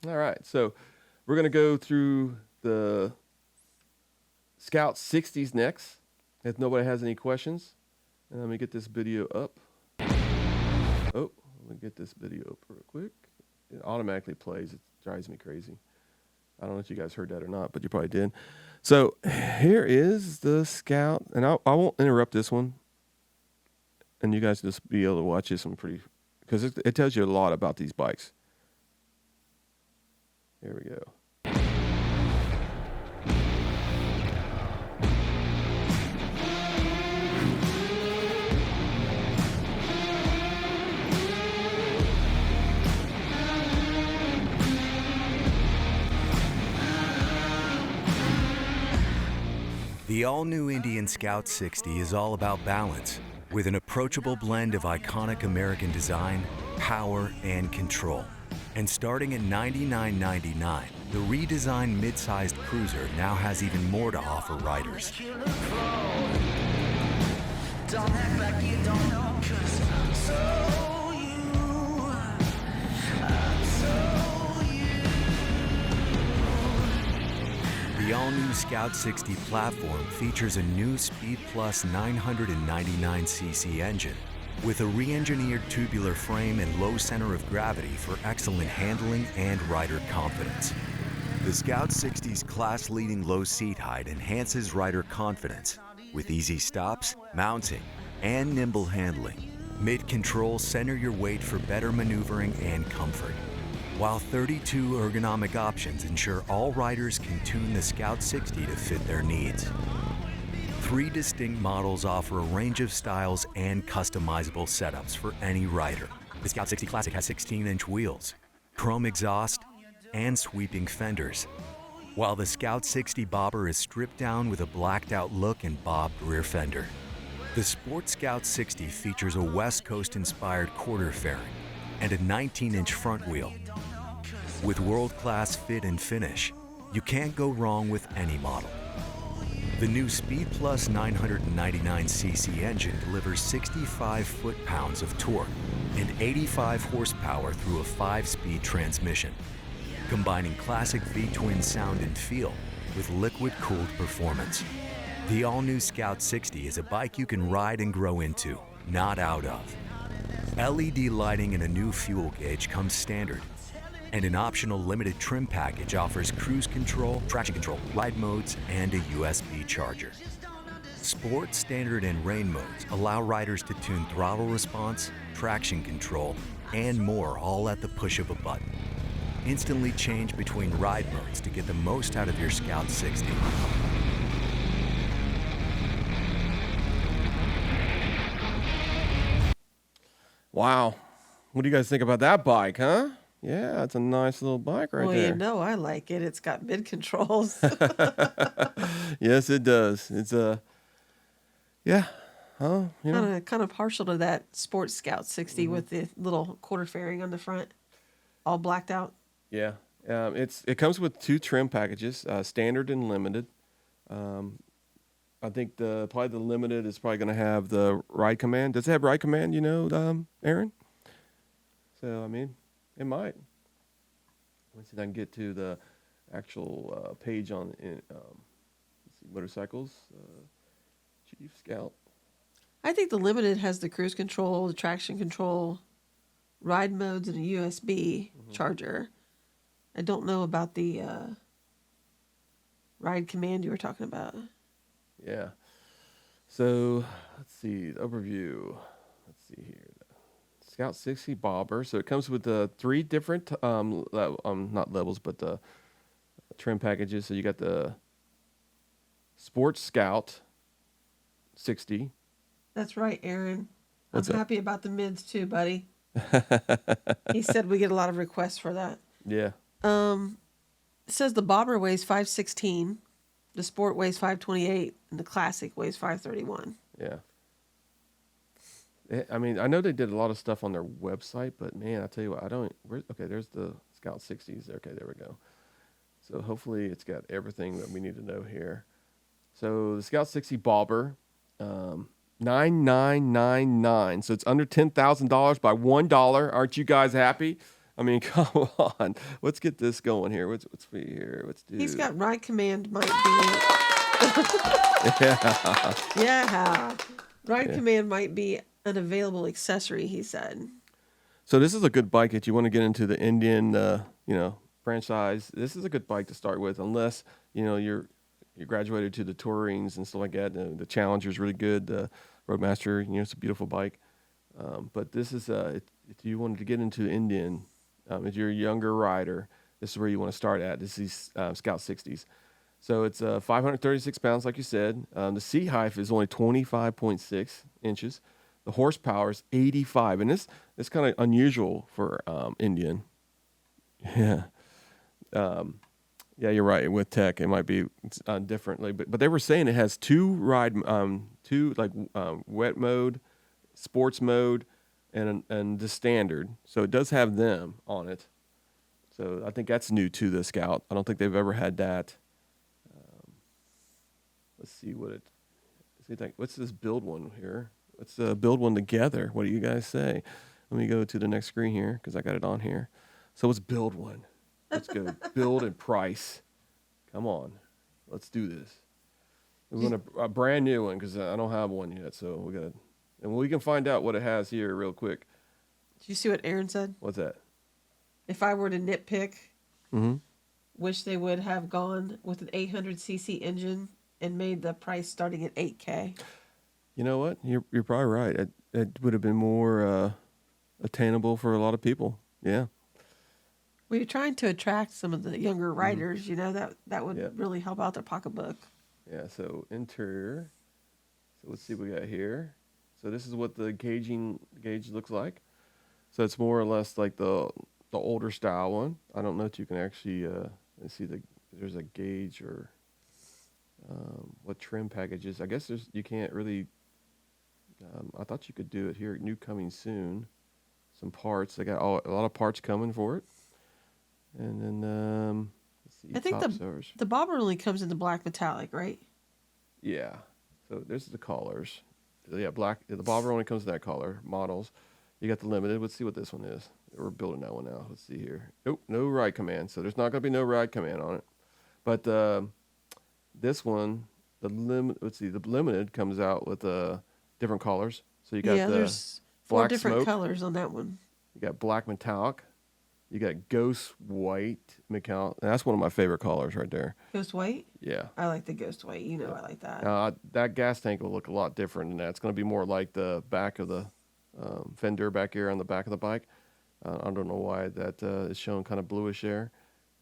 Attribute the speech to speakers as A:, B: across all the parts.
A: All right, so we're going to go through the Scout 60s next. If nobody has any questions, and let me get this video up. Oh, let me get this video up real quick. It automatically plays. It drives me crazy. I don't know if you guys heard that or not, but you probably did. So here is the Scout, and I won't interrupt this one, and you guys just be able to watch this one because it tells you a lot about these bikes. Here we go.
B: The all-new Indian Scout 60 is all about balance, with an approachable blend of iconic American design, power, and control. And starting at $99.99, the redesigned mid-sized cruiser now has even more to offer riders. The all-new Scout 60 platform features a new Speed Plus 999cc engine with a re-engineered tubular frame and low center of gravity for excellent handling and rider confidence. The Scout 60's class-leading low seat height enhances rider confidence with easy stops, mounting, and nimble handling. Mid-control center your weight for better maneuvering and comfort, while 32 ergonomic options ensure all riders can tune the Scout 60 to fit their needs. 3 distinct models offer a range of styles and customizable setups for any rider. The Scout 60 Classic has 16-inch wheels, chrome exhaust, and sweeping fenders, while the Scout 60 Bobber is stripped down with a blacked-out look and bobbed rear fender. The Sport Scout 60 features a West Coast-inspired quarter fairing and a 19-inch front wheel. With world-class fit and finish, you can't go wrong with any model. The new Speed Plus 999cc engine delivers 65 foot-pounds of torque and 85 horsepower through a 5-speed transmission, combining classic V-twin sound and feel with liquid-cooled performance. The all-new Scout 60 is a bike you can ride and grow into, not out of. LED lighting and a new fuel gauge comes standard, and an optional limited trim package offers cruise control, traction control, ride modes, and a USB charger. Sport, Standard, and Rain modes allow riders to tune throttle response, traction control, and more, all at the push of a button. Instantly change between ride modes to get the most out of your Scout 60.
A: Wow. What do you guys think about that bike, huh? Yeah, it's a nice little bike right
C: Well,
A: there.
C: you know I like it. It's got mid controls.
A: Yes, it does. It's yeah. Huh? You know?
C: kind of partial to that Sports Scout 60
A: Mm-hmm.
C: with the little quarter fairing on the front, all blacked out.
A: Yeah. It comes with 2 trim packages, standard and limited. I think probably the limited is probably going to have the ride command. Does it have ride command? Aaron. So I mean, it might. Let's see if I can get to the actual page on let's see, motorcycles. Chief Scout.
C: I think the Limited has the cruise control, the traction control, ride modes, and a USB charger. I don't know about the ride command you were talking about.
A: Yeah. So let's see the overview. Let's see here. Scout 60 Bobber. So it comes with 3 different not levels, but the trim packages. So you got the Sports Scout 60.
C: That's right, Aaron.
A: What's
C: I'm
A: that?
C: happy about the mids too, buddy. He said we get a lot of requests for that.
A: Yeah.
C: It says the Bobber weighs 516, the Sport weighs 528, and the Classic weighs 531.
A: Yeah. I mean, I know they did a lot of stuff on their website, but man, I tell you what, okay, there's the Scout 60s. Okay, there we go. So hopefully it's got everything that we need to know here. So the Scout 60 Bobber, 9999. So it's under $10,000 by $1. Aren't you guys happy? I mean, come on. Let's get this going here. What's for here? Let's do.
C: He's got Ride Command might be.
A: Yeah.
C: Yeah. Ride
A: Yeah.
C: Command might be an available accessory, he said.
A: So this is a good bike if you want to get into the Indian, franchise. This is a good bike to start with, unless you graduated to the Tourings and stuff like that. The Challenger is really good. The Roadmaster, it's a beautiful bike. But this is if you wanted to get into Indian, if you're a younger rider, this is where you want to start at. This is Scout 60s. So it's 536 pounds, like you said. The seat height is only 25.6 inches. The horsepower is 85, and it's kind of unusual for Indian. Yeah, yeah, you're right. With tech, it might be differently, but they were saying it has two wet mode, sports mode, and the standard. So it does have them on it. So I think that's new to the Scout. I don't think they've ever had that. Let's see what's this build one here? Let's build one together. What do you guys say? Let me go to the next screen here because I got it on here. So let's build one. Let's go build and price. Come on, let's do this. We want a brand new one because I don't have one yet. So and we can find out what it has here real quick.
C: Did you see what Aaron said?
A: What's that?
C: If I were to nitpick,
A: Mm-hmm.
C: wish they would have gone with an 800cc engine and made the price starting at $8K.
A: You know what? You're probably right. It would have been more attainable for a lot of people. Yeah.
C: We're trying to attract some of the younger riders. That would
A: Yeah.
C: really help out their pocketbook.
A: Yeah. So interior. So let's see what we got here. So this is what the gauge looks like. So it's more or less like the older style one. I don't know if you can actually let's see there's a gauge or what trim packages. I guess you can't really. I thought you could do it here. New coming soon. Some parts. They got a lot of parts coming for it. And then let's see.
C: I think the bobber only comes in the black metallic, right?
A: Yeah. So this is the colors. Yeah, black. The bobber only comes in that color. Models. You got the limited. Let's see what this one is. We're building that one now. Let's see here. Nope, no ride command. So there's not going to be no ride command on it. But this one, the limited comes out with different colors. So you got
C: there's four
A: black
C: different
A: smoke.
C: colors on that one.
A: You got black metallic. You got ghost white metallic. That's one of my favorite colors right there.
C: Ghost white?
A: Yeah.
C: I like the ghost white. I like that.
A: That gas tank will look a lot different than that. It's going to be more like the back of the fender back here on the back of the bike. I don't know why that is showing kind of bluish there.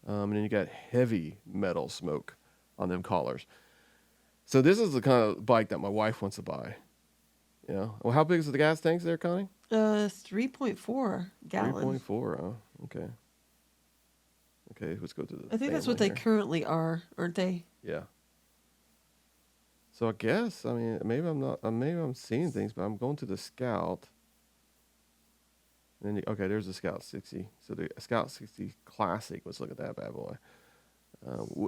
A: And then you got heavy metal smoke on them collars. So this is the kind of bike that my wife wants to buy. Yeah. Well, how big is the gas tanks there, Connie?
C: 3.4 gallon.
A: 3.4. Oh, okay. Okay, let's go to the.
C: I think that's what
A: family
C: they
A: here.
C: currently are, aren't they?
A: Yeah. So I guess maybe I'm not. Maybe I'm seeing things, but I'm going to the Scout. And then okay, there's the Scout 60. So the Scout 60 Classic. Let's look at that bad boy.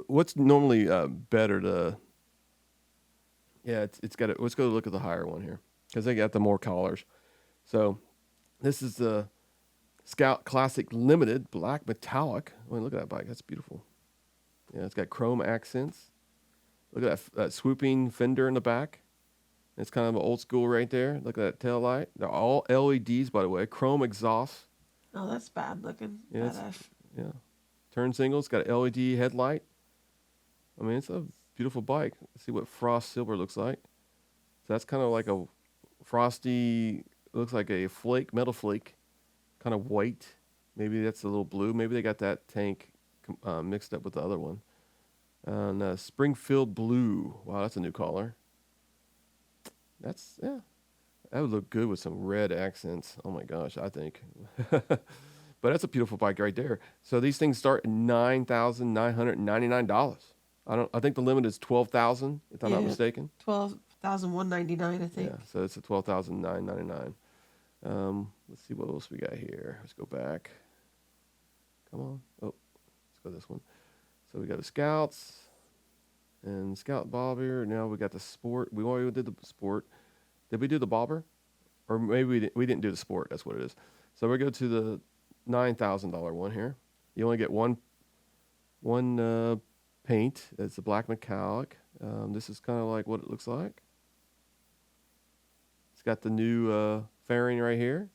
A: What's normally better to? Yeah, it's got. Let's go look at the higher one here because they got the more collars. So this is the Scout Classic Limited Black Metallic. Oh, look at that bike. That's beautiful. Yeah, it's got chrome accents. Look at that swooping fender in the back. It's kind of old school right there. Look at that tail light. They're all LEDs, by the way. Chrome exhaust.
C: Oh, that's bad looking.
A: Yeah,
C: Badass.
A: yeah. Turn single. It's got an LED headlight. I mean, it's a beautiful bike. Let's see what frost silver looks like. So that's kind of like a frosty, looks like a metal flake, kind of white. Maybe that's a little blue. Maybe they got that tank mixed up with the other one. And Springfield Blue. Wow, that's a new color. That would look good with some red accents. Oh my gosh, I think. But that's a beautiful bike right there. So these things start at $9,999. I think the limit is $12,000 if I'm not mistaken.
C: 12,199, I think.
A: Yeah, so it's a $12,999. Let's see what else we got here. Let's go back. Come on. Oh, let's go this one. So we got the Scouts and Scout Bobber. Now we got the Sport. We already did the Sport. Did we do the Bobber? Or maybe we didn't do the Sport. That's what it is. So we go to $9,000 one here. You only get one paint. It's a black metallic. This is kind of like what it looks like. It's got the new fairing right here.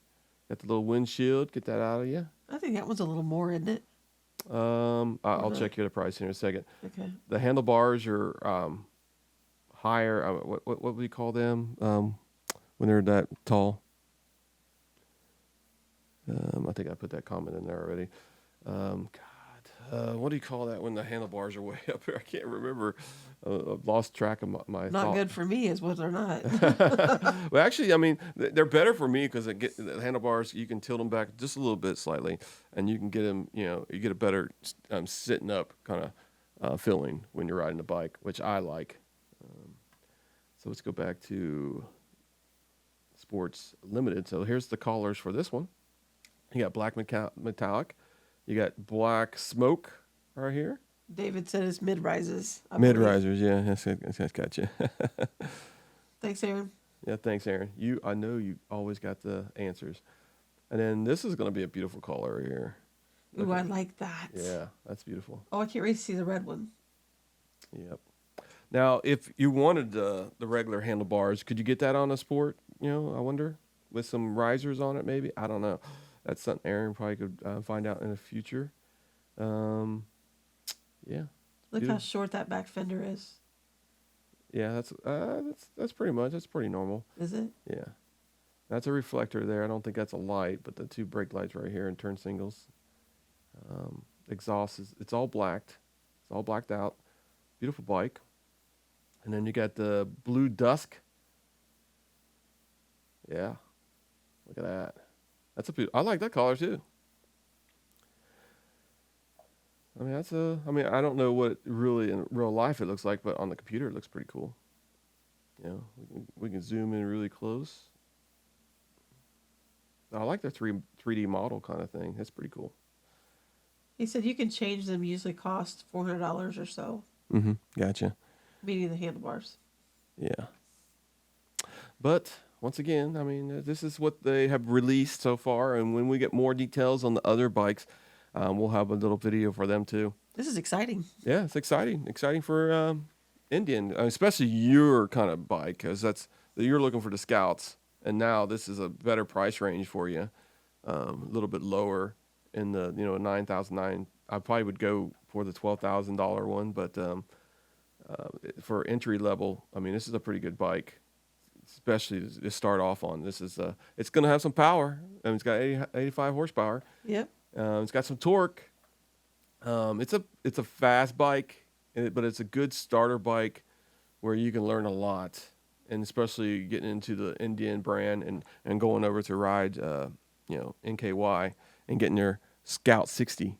A: Got the little windshield. Get that out of you.
C: I think that one's a little more, isn't it?
A: I'll check you the price here in a second.
C: Okay.
A: The handlebars are higher. What do we call them when they're that tall? I think I put that comment in there already. What do you call that when the handlebars are way up here? I can't remember. I've lost track of my
C: Not
A: thought.
C: good for me is what they're not.
A: Well, actually, I mean, they're better for me because the handlebars, you can tilt them back just a little bit slightly, and you can get them, you get a better sitting up kind of feeling when you're riding the bike, which I like. So let's go back to Sports Limited. So here's the collars for this one. You got black metallic. You got black smoke right here.
C: David said it's mid-rises.
A: Mid-risers, yeah. That's got you.
C: Thanks, Aaron.
A: Yeah, thanks, Aaron. I know you always got the answers. And then this is going to be a beautiful color right here.
C: Ooh, I like that.
A: Yeah, that's beautiful.
C: Oh, I can't wait to see the red one.
A: Yep. Now, if you wanted the regular handlebars, could you get that on a Sport? I wonder, with some risers on it, maybe. I don't know. That's something Aaron probably could find out in the future. Yeah.
C: Look how short that back fender is.
A: Yeah, that's pretty much. That's pretty normal.
C: Is it?
A: Yeah. That's a reflector there. I don't think that's a light, but the two brake lights right here and turn signals. Exhaust it's all blacked. It's all blacked out. Beautiful bike. And then you got the blue dusk. Yeah. Look at that. I like that color too. I mean, I don't know what really in real life it looks like, but on the computer it looks pretty cool. We can zoom in really close. I like the 3D model kind of thing. That's pretty cool.
C: He said you can change them. Usually cost $400 or so.
A: Mm-hmm. Gotcha.
C: Meaning the handlebars.
A: Yeah. But once again, I mean, this is what they have released so far, and when we get more details on the other bikes, we'll have a little video for them too.
C: This is exciting.
A: Yeah, it's exciting for Indian, especially your kind of bike, because you're looking for the Scouts, and now this is a better price range for you, a little bit lower in the 9,009. I probably would go for the $12,000 one, but for entry level, I mean, this is a pretty good bike, especially to start off on. This is it's going to have some power. I mean, it's got 85 horsepower.
C: Yep.
A: It's got some torque. It's a fast bike, but it's a good starter bike where you can learn a lot, and especially getting into the Indian brand and going over to ride, NKY and getting your Scout 60.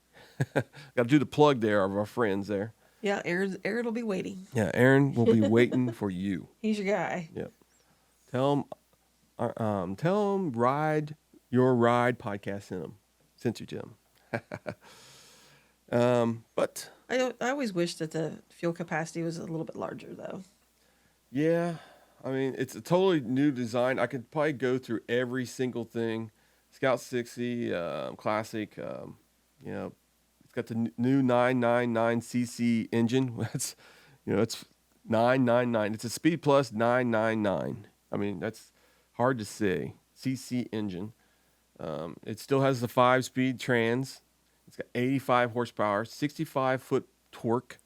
A: Got to do the plug there of our friends there.
C: Yeah, Aaron will be waiting.
A: Yeah, Aaron will be waiting for you.
C: He's your guy.
A: Yep. Tell him Ride Your Ride podcast sent you to him. But
C: I always wish that the fuel capacity was a little bit larger, though.
A: yeah, I mean, it's a totally new design. I could probably go through every single thing. Scout 60 Classic, it's got the new 999cc engine. It's 999. It's a Speed Plus 999. I mean, that's hard to say. CC engine. It still has the 5-speed trans. It's got 85 horsepower, 65-foot torque.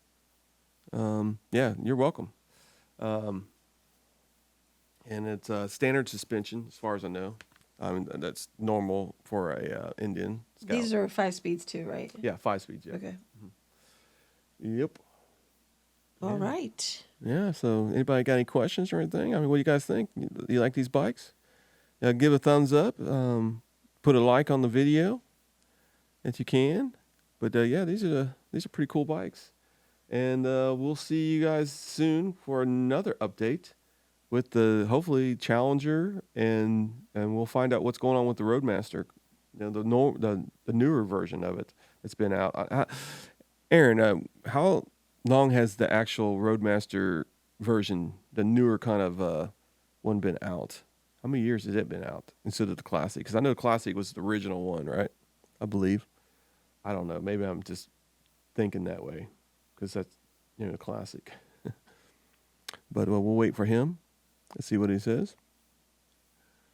A: Yeah, you're welcome. And it's standard suspension, as far as I know. I mean, that's normal for a Indian Scout.
C: These are 5 speeds too, right?
A: Yeah, 5 speeds. Yeah.
C: Okay.
A: Mm-hmm. Yep.
C: All right.
A: Yeah. So, anybody got any questions or anything? I mean, what do you guys think? You like these bikes? Give a thumbs up. Put a like on the video if you can. But yeah, these are pretty cool bikes, and we'll see you guys soon for another update with the hopefully Challenger, and we'll find out what's going on with the Roadmaster, the newer version of it that's been out. Aaron, how long has the actual Roadmaster version, the newer kind of one, been out? How many years has it been out instead of the Classic? Because I know the Classic was the original one, right? I believe. I don't know. Maybe I'm just thinking that way because that's, classic. But we'll wait for him. Let's see what he says.